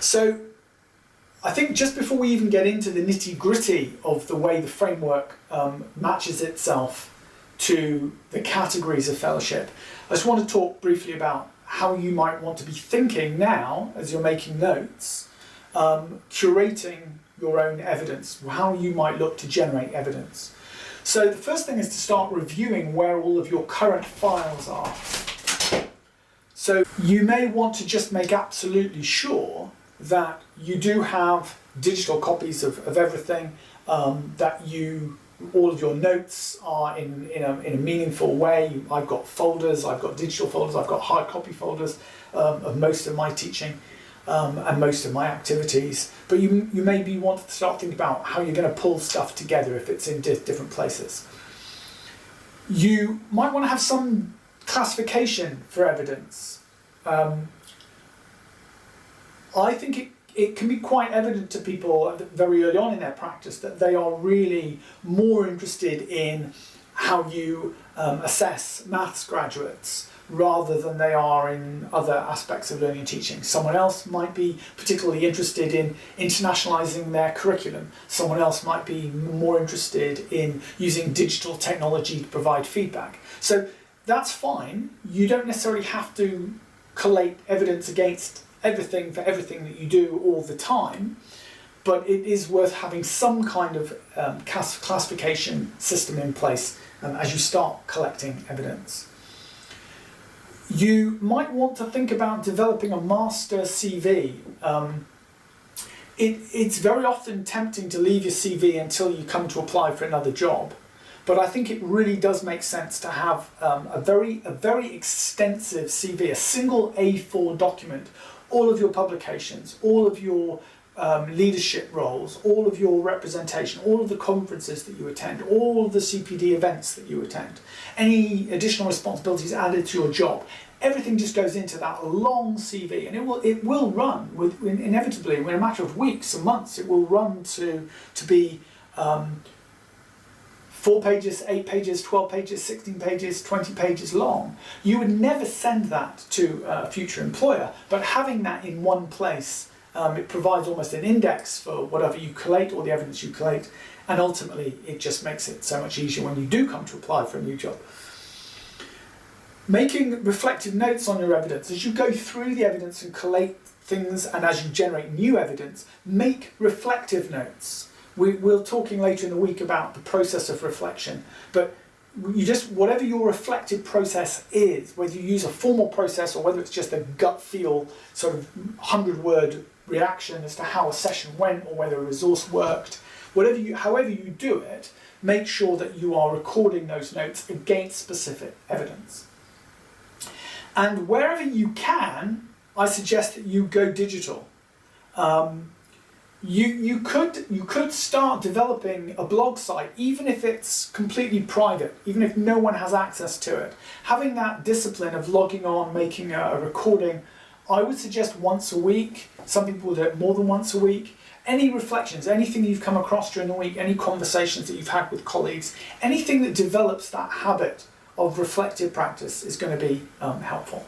So I think just before we even get into the nitty-gritty of the way the framework matches itself to the categories of fellowship, I just want to talk briefly about how you might want to be thinking now as you're making notes, curating your own evidence, how you might look to generate evidence. So the first thing is to start reviewing where all of your current files are. So you may want to just make absolutely sure that you do have digital copies of everything, that all of your notes are in a meaningful way. I've got folders, I've got digital folders, I've got hard copy folders of most of my teaching and most of my activities. But you maybe want to start thinking about how you're going to pull stuff together if it's in different places. You might want to have some classification for evidence. I think it can be quite evident to people very early on in their practice that they are really more interested in how you assess maths graduates rather than they are in other aspects of learning and teaching. Someone else might be particularly interested in internationalizing their curriculum. Someone else might be more interested in using digital technology to provide feedback. So that's fine. You don't necessarily have to collate evidence against everything for everything that you do all the time, but it is worth having some kind of classification system in place as you start collecting evidence. You might want to think about developing a master CV. It's very often tempting to leave your CV until you come to apply for another job, but I think it really does make sense to have a very extensive CV, a single A4 document, all of your publications, all of your leadership roles, all of your representation, all of the conferences that you attend, all of the CPD events that you attend, any additional responsibilities added to your job. Everything just goes into that long CV, and it will run inevitably in a matter of weeks and months. It will run to be 4 pages, 8 pages, 12 pages, 16 pages, 20 pages long. You would never send that to a future employer, but having that in one place, it provides almost an index for whatever you collate, all the evidence you collate, and ultimately it just makes it so much easier when you do come to apply for a new job. Making reflective notes on your evidence. As you go through the evidence and collate things, and as you generate new evidence, make reflective notes. We're talking later in the week about the process of reflection, but whatever your reflective process is, whether you use a formal process or whether it's just a gut feel sort of 100-word reaction as to how a session went or whether a resource worked, however you do it, make sure that you are recording those notes against specific evidence. And wherever you can, I suggest that you go digital. You could start developing a blog site, even if it's completely private, even if no one has access to it. Having that discipline of logging on, making a recording, I would suggest once a week. Some people do it more than once a week. Any reflections, anything you've come across during the week, any conversations that you've had with colleagues, anything that develops that habit of reflective practice is going to be helpful.